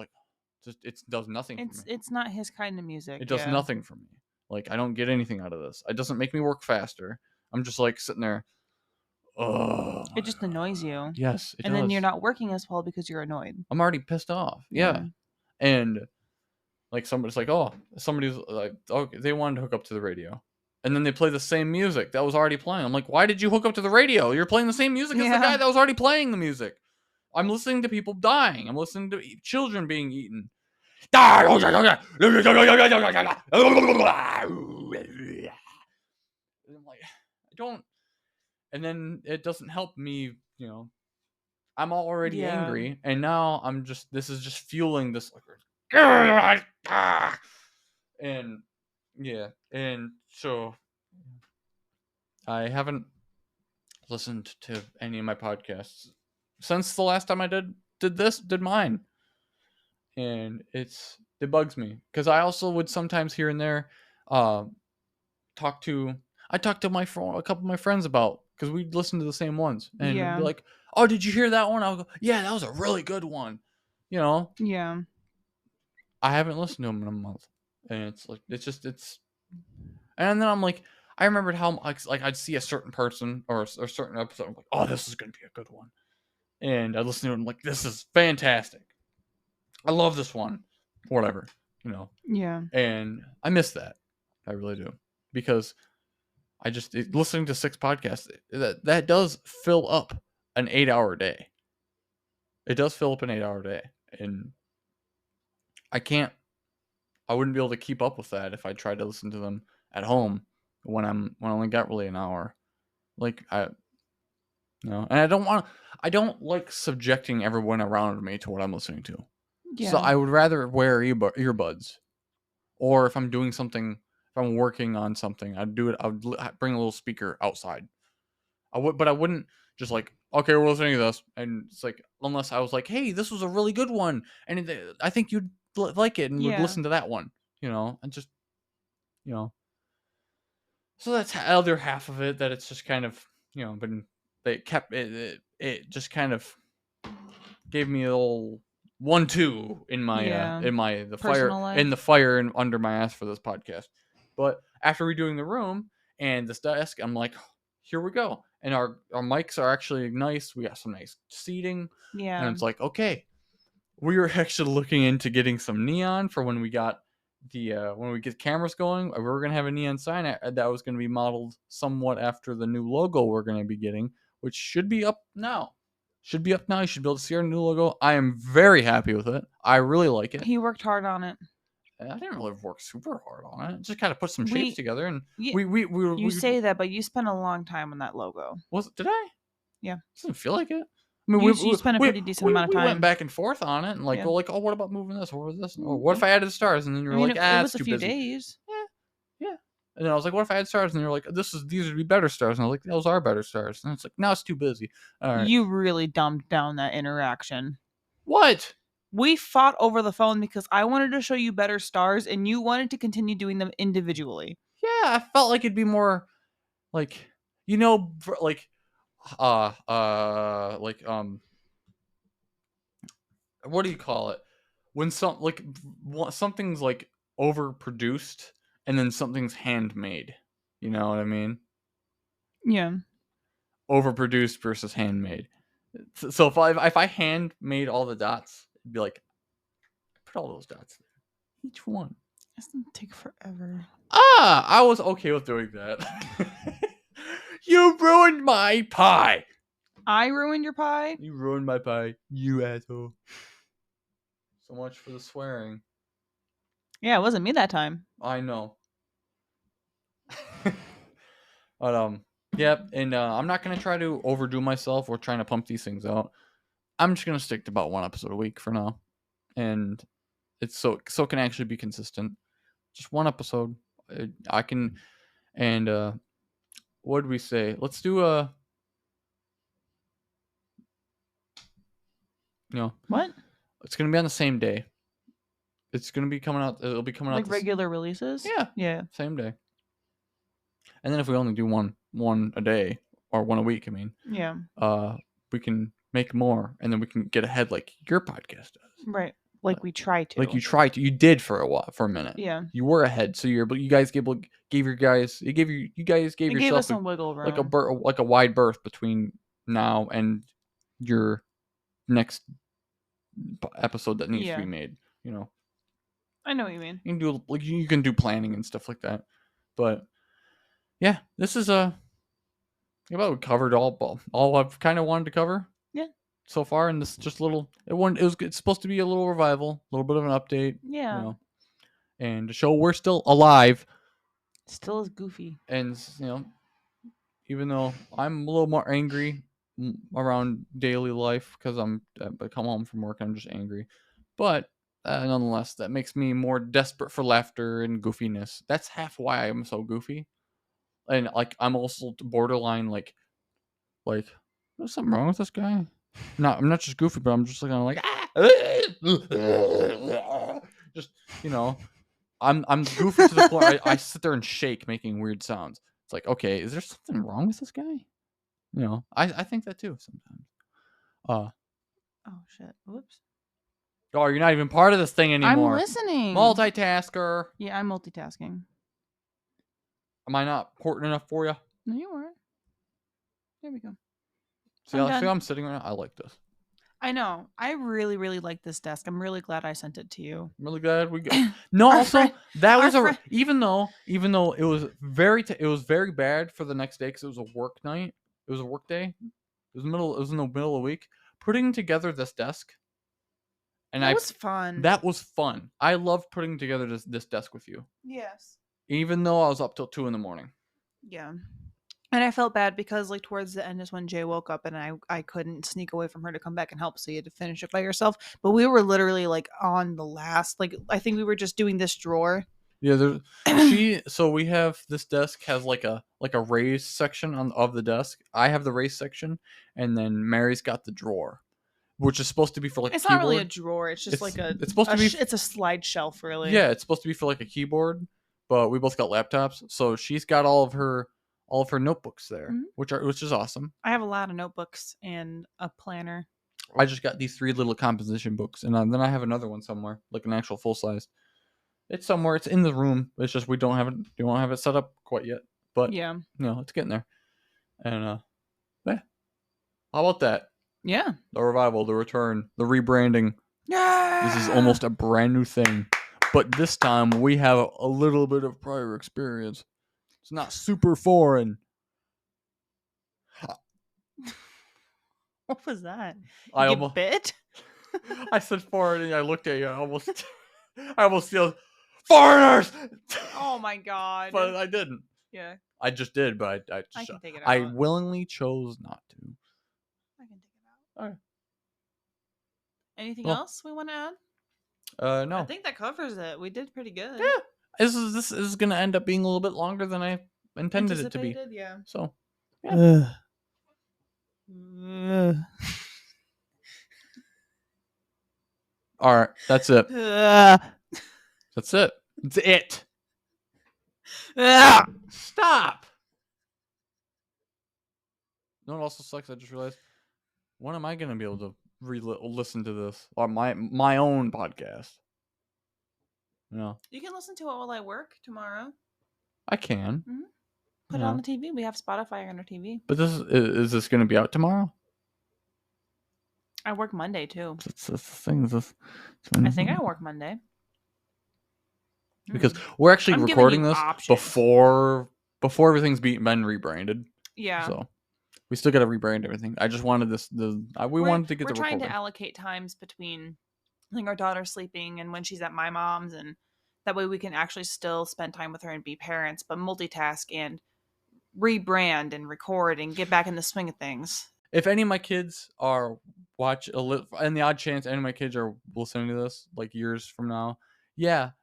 it does nothing for me. It's not his kind of music. It does nothing for me. I don't get anything out of this. It doesn't make me work faster. I'm just sitting there. Oh. It just annoys you. Yes, it does. And then you're not working as well because you're annoyed. I'm already pissed off. Yeah. And somebody's like, they wanted to hook up to the radio. And then they play the same music that was already playing. I'm like, why did you hook up to the radio? You're playing the same music as the guy that was already playing the music. I'm listening to people dying. I'm listening to children being eaten. And I'm like, I don't. And then it doesn't help me, I'm already angry, and now this is just fueling this and yeah, and so I haven't listened to any of my podcasts since the last time I did mine, and it bugs me because I also would sometimes here and there uh, talk to I talked to a couple of my friends about because we listen to the same ones and it'd be Yeah. like, oh, did you hear that one? I'll go, yeah, that was a really good one. You know, Yeah. I haven't listened to them in a month, and and then I'm like, I remembered how like I'd see a certain person or a certain episode. I'm like, oh, this is gonna be a good one, and I listen to it. And I'm like, this is fantastic. I love this one, whatever, you know. Yeah. And I miss that. I really do because listening to 6 podcasts that does fill up an 8-hour day. It does fill up an 8-hour day, and I can't. I wouldn't be able to keep up with that if I tried to listen to them at home when I only got really an hour. Like and I don't like subjecting everyone around me to what I'm listening to. So Yeah. I would rather wear earbuds, or if I'm doing something, if I'm working on something, I'd do it. I would bring a little speaker outside. But I wouldn't just like, okay, we're listening to this, and it's like unless I was like, hey, this was a really good one, and I think you'd like it, and would Yeah. listen to that one, and just you know. So that's the other half of it that it's just kind of been they kept it just kind of gave me a little 1-2 in my Yeah. the fire Personal life. in the fire and under my ass for this podcast. But after redoing the room and this desk, I'm like, here we go. And our mics are actually nice. We got some nice seating. Yeah. And it's like, okay. We were actually looking into getting some neon for when we got when we get cameras going. We were gonna have a neon sign that was gonna be modeled somewhat after the new logo we're gonna be getting, which should be up now. Should be up now. You should be able to see our new logo. I am very happy with it. I really like it. He worked hard on it. I didn't really work super hard on it. Just kind of put some shapes together, and you we say that, but you spent a long time on that logo. Did I? Yeah. Doesn't feel like it. I mean, you spent a pretty decent amount of time. We went back and forth on it, and Yeah. oh, what about moving this? What was this? Or what if I added stars? And then you're like, it was it's a too few busy. days. Yeah. And then I was like, what if I had stars? And you're like, these would be better stars. And I was like, those are better stars. And it's like, now it's too busy. All right. You really dumbed down that interaction. What? We fought over the phone because I wanted to show you better stars and you wanted to continue doing them individually. Yeah, I felt like it'd be more like, like what do you call it? When something's like overproduced and then something's handmade. You know what I mean? Yeah. Overproduced versus handmade. So if I handmade all the dots, it'd be like, put all those dots there. Each one. It's gonna take forever. I was okay with doing that. You ruined my pie. I ruined your pie? You ruined my pie, you asshole. So much for the swearing. Yeah, it wasn't me that time. I know. But yep, and I'm not gonna try to overdo myself or trying to pump these things out. I'm just gonna stick to about 1 episode a week for now, and it's so it can actually be consistent. Just 1 episode. I can, and what did we say? Let's do What? It's gonna be on the same day. It's gonna be coming out. It'll be coming out like regular releases. Yeah, same day. And then if we only do one a day or 1 a week, I mean, yeah, we can make more, and then we can get ahead like your podcast does. Right. Like we try to. Like you did for a minute. Yeah. You were ahead, so you guys gave yourself us some wiggle room. like a wide berth between now and your next episode that needs to be made. I know what you mean. You can do planning and stuff like that, but yeah, this is we covered all I've kind of wanted to cover. Yeah. So far, and this just it's supposed to be a little revival, a little bit of an update. Yeah. And to show we're still alive. Still is goofy. And even though I'm a little more angry around daily life because I come home from work and I'm just angry, but nonetheless, that makes me more desperate for laughter and goofiness. That's half why I'm so goofy. And like I'm also borderline like there's something wrong with this guy. No, I'm not just goofy, but I'm just like just I'm goofy to the point I sit there and shake, making weird sounds. It's like, okay, is there something wrong with this guy? I think that too sometimes. Oh shit! Whoops. Oh, you're not even part of this thing anymore. I'm listening. Multitasker. Yeah, I'm multitasking. Am I not important enough for you? No, you are. There we go. See how I'm sitting right now? I like this. I know. I really, really like this desk. I'm really glad I sent it to you. I'm really glad we got. No, also that was even though it was very bad for the next day because it was a work night. It was a work day. It was in the middle of the week. Putting together this desk, and that was fun. That was fun. I loved putting together this desk with you. Yes. Even though I was up till 2 a.m. Yeah. And I felt bad because like towards the end is when Jay woke up and I couldn't sneak away from her to come back and help, so you had to finish it by yourself. But we were literally like on the last, like I think we were just doing this drawer. Yeah, so we have this desk has like a raised section of the desk. I have the raised section, and then Mary's got the drawer, which is supposed to be for like it's a keyboard. Not really a drawer. It's just it's supposed to be it's a slide shelf really. Yeah, it's supposed to be for like a keyboard, but we both got laptops, so she's got all of her notebooks there, which is awesome. I have a lot of notebooks and a planner. I just got these 3 little composition books, and then I have another one somewhere, like an actual full size. It's somewhere. It's in the room. It's just we don't have it set up quite yet. But yeah, it's getting there. And yeah. How about that? Yeah. The revival, the return, the rebranding. Yeah. This is almost a brand new thing, but this time we have a little bit of prior experience. It's not super foreign. What was that? I almost bit. I said foreign, and I looked at you. I almost feel foreigners. Oh my god! But I didn't. Yeah. I just did, but I can take it out. I willingly chose not to. I can take it out. All right. Anything else we want to add? No. I think that covers it. We did pretty good. Yeah. This is gonna end up being a little bit longer than I intended it to be. Yeah. So. Yeah. All right. That's it. That's it. It's it. Stop. No, it also sucks. I just realized. When am I gonna be able to listen to this on my own podcast? You can listen to it while I work tomorrow. I can. Mm-hmm. Put it on the TV. We have Spotify on our TV. But is this going to be out tomorrow? I work Monday too. That's the thing. I think I work Monday. Because we're actually recording this before everything's been rebranded. Yeah. So we still got to rebrand everything. I just wanted we wanted to get the recording. We're trying to allocate times between our daughter sleeping and when she's at my mom's, and that way we can actually still spend time with her and be parents, but multitask and rebrand and record and get back in the swing of things. If any of my kids are and the odd chance any of my kids are listening to this like years from now, the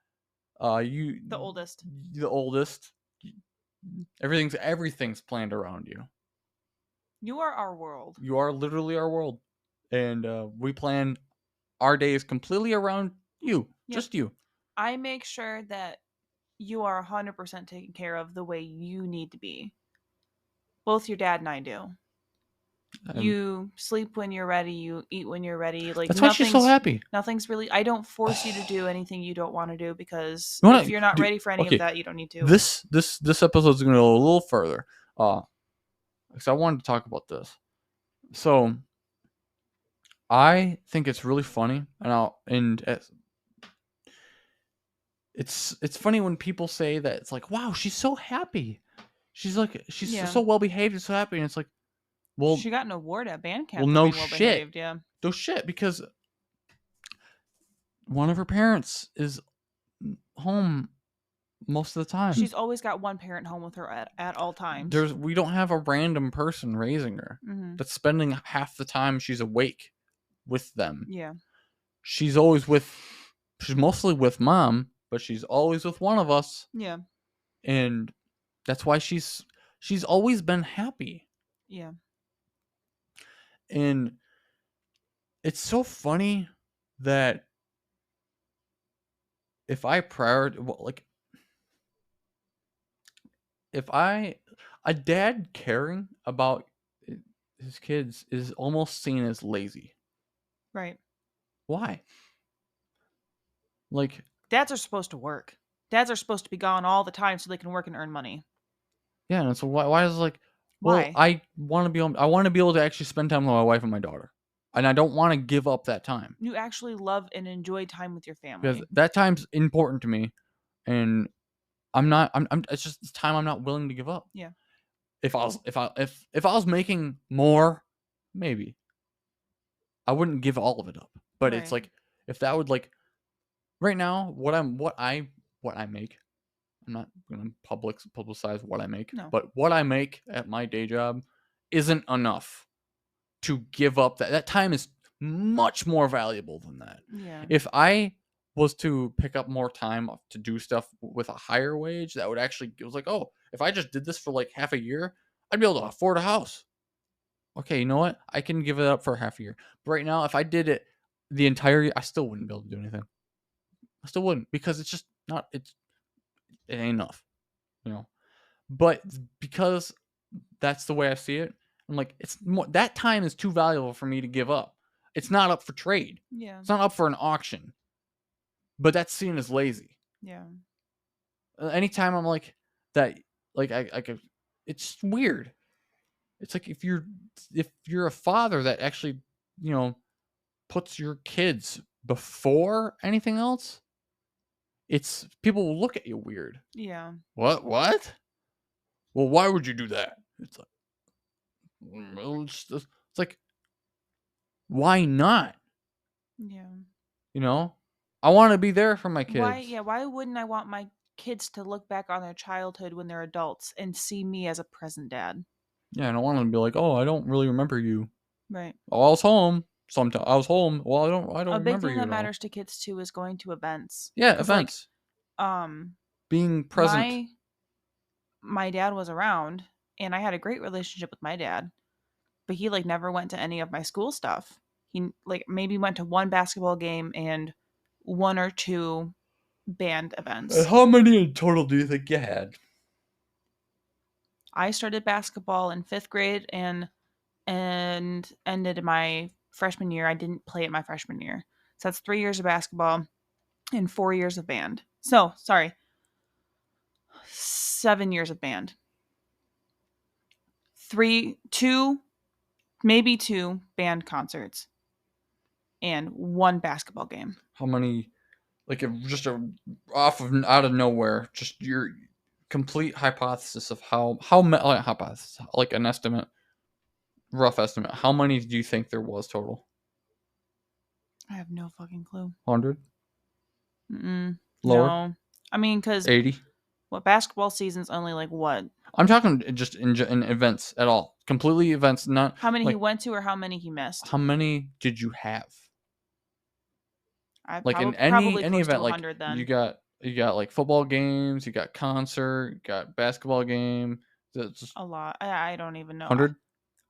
oldest, everything's planned around you. You are our world. You are literally our world, and we plan our days completely around you. Yep. Just you. I make sure that you are 100% taken care of the way you need to be. Both your dad and I do. You sleep when you're ready. You eat when you're ready. Like that's why she's so happy. Nothing's really. I don't force you to do anything you don't want to do because if you're not ready for any of that, you don't need to. This episode is going to go a little further. Because I wanted to talk about this. So I think it's really funny, it's funny when people say that it's like, wow, she's so happy. She's so well behaved and so happy, and it's like, well, she got an award at band camp. Well, no shit. Yeah. No shit, because one of her parents is home most of the time. She's always got one parent home with her at all times. We don't have a random person raising her that's spending half the time she's awake with them. Yeah. She's always with She's mostly with mom, but she's always with one of us. Yeah. And that's why she's always been happy. Yeah. And it's so funny that if I if a dad caring about his kids is almost seen as lazy. Right. Why? Like, dads are supposed to work. Dads are supposed to be gone all the time so they can work and earn money. yeah, and so why is it like, well, Why? I want to be able to actually spend time with my wife and my daughter, and I don't want to give up that time You actually love and enjoy time with your because family. that time's important to me, and it's just time I'm not willing to give up. Yeah. If I was making more, maybe I wouldn't give all of it up. But it's Right. like, if that would, like, right now, what I make, I'm not gonna publicize what I make, No. but what I make at my day job isn't enough to give up that time is much more valuable than that. Yeah. If I was to pick up more time to do stuff with a higher wage, that would actually, it was like, oh, if I just did this for like half a year, I'd be able to afford a house. Okay, you know what? I can give it up for half a year. But right now, if I did it the entire year, I still wouldn't be able to do anything. I still wouldn't, because it's just not, it ain't enough, you know. But because that's the way I see it, I'm like, it's more, that time is too valuable for me to give up. It's not up for trade. Yeah. It's not up for an auction. But that's seen as lazy. Yeah. Anytime I'm like that, like I could, it's weird. It's like, if you're a father that actually, you know, puts your kids before anything else, it's, people will look at you weird. Yeah. What? Well, why would you do that? It's like, it's like, why not? Yeah. You know, I want to be there for my Why? kids. Yeah. Why wouldn't I want my kids to look back on their childhood when they're adults and see me as a present dad? Yeah, I don't want them to be like, oh, I don't really remember you. Right. Oh, I was home. Sometimes I was home. Well, I don't A big remember thing you that at all. matters to kids too is going to events. Yeah, 'Cause, like, events. um, Being present. my dad was around, and I had a great relationship with my dad, but he like never went to any of my school stuff. He like maybe went to one basketball game and one or two band events. How many in total do you think you had? I started basketball in 5th grade and ended my freshman year. I didn't play it my freshman year. So that's 3 years of basketball and 4 years of band. So, sorry. 7 years of band. 2 maybe 2 band concerts and 1 basketball game. How many, like, out of nowhere, just your complete hypothesis of hypothesis, like an estimate, rough estimate. How many do you think there was total? I have no fucking clue. 100? Lower? No. I mean, because 80? what basketball season's only like what? I'm talking just in events at all. Completely events, not How many he like, went to or how many he missed? how many did you have? I Like, in probably any close to event, like, 100 you then. got like football games, you got concert, you got basketball game. That's just A lot. I don't even know. 100.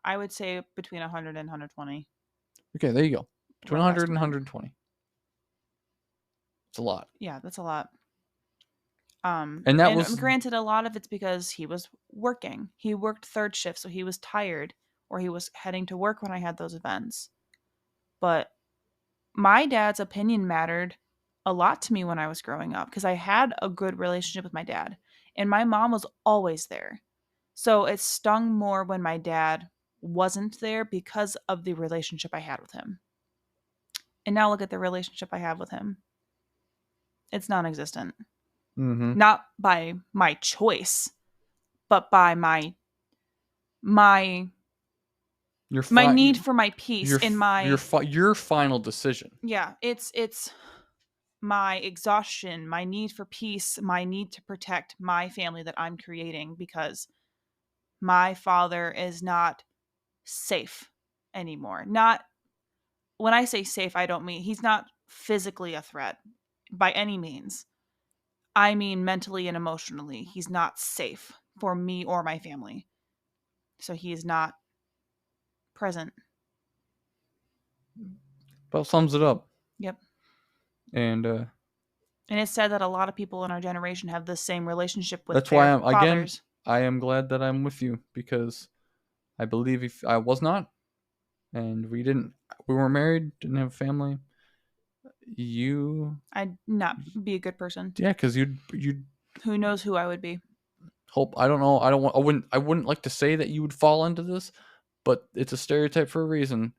I would say between 100 and 120. Okay, there you go. Between Rough 100 and estimate. 120. It's a lot. Yeah, that's a lot. And that And was, granted, a lot of it's because he was working. He worked 3rd shift, so he was tired, or he was heading to work when I had those events. But my dad's opinion mattered a lot to me when I was growing up because I had a good relationship with my dad, and my mom was always there. So it stung more when my dad wasn't there because of the relationship I had with him. And now look at the relationship I have with him. It's non existent. mm-hmm. Not by my choice, but by my my need for my peace and my your final decision. yeah, it's my exhaustion, my need for peace, my need to protect my family that I'm creating because my father is not safe anymore. Not when I say safe, I don't mean he's not physically a threat. by any means. I mean mentally and emotionally. He's not safe for me or my family. So he is not present. About sums it up. Yep. And it's sad that a lot of people in our generation have the same relationship with that's their why fathers. I am glad that I'm with you, because I believe if I was not, and we weren't married, didn't have a family, I'd not be a good person. Yeah, because you'd who knows who I would be. Hope, I don't know, I wouldn't like to say that you would fall into this, but it's a stereotype for a reason.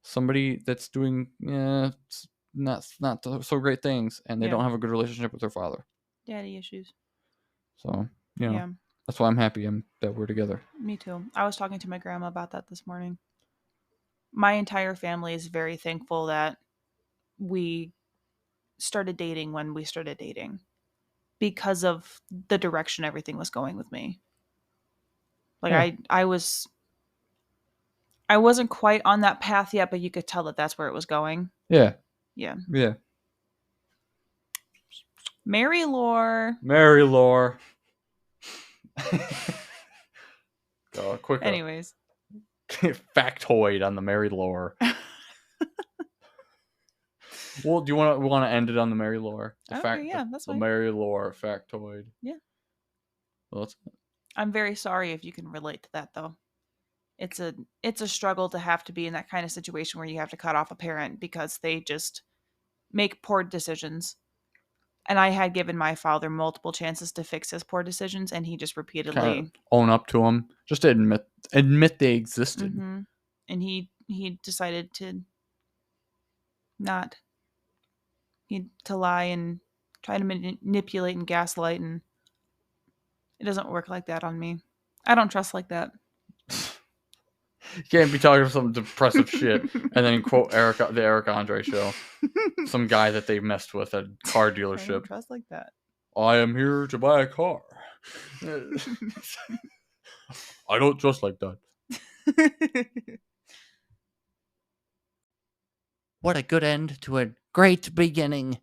Somebody that's doing not so great things, and they don't have a good relationship with their father. Daddy issues. So that's why I'm happy that we're together. Me too. I was talking to my grandma about that this morning. My entire family is very thankful that we started dating when we started dating, because of the direction everything was going with me. Like I wasn't quite on that path yet, but you could tell that that's where it was going. Yeah. Mary Lore. Go quicker. Anyways. Factoid on the Mary Lore. Well, do you want to end it on the Mary Lore? That's fine. The Mary Lore factoid. Yeah. Well, I'm very sorry if you can relate to that, though. It's a struggle to have to be in that kind of situation where you have to cut off a parent because they just make poor decisions. And I had given my father multiple chances to fix his poor decisions, and he just repeatedly kind of own up to them, just to admit they existed. Mm-hmm. And he decided to not. To lie and try to manipulate and gaslight, and it doesn't work like that on me. I don't trust like that. You can't be talking some depressive shit and then quote the Eric Andre show. Some guy that they messed with at a car dealership. I don't trust like that. I am here to buy a car. I don't trust like that. What a good end to a great beginning.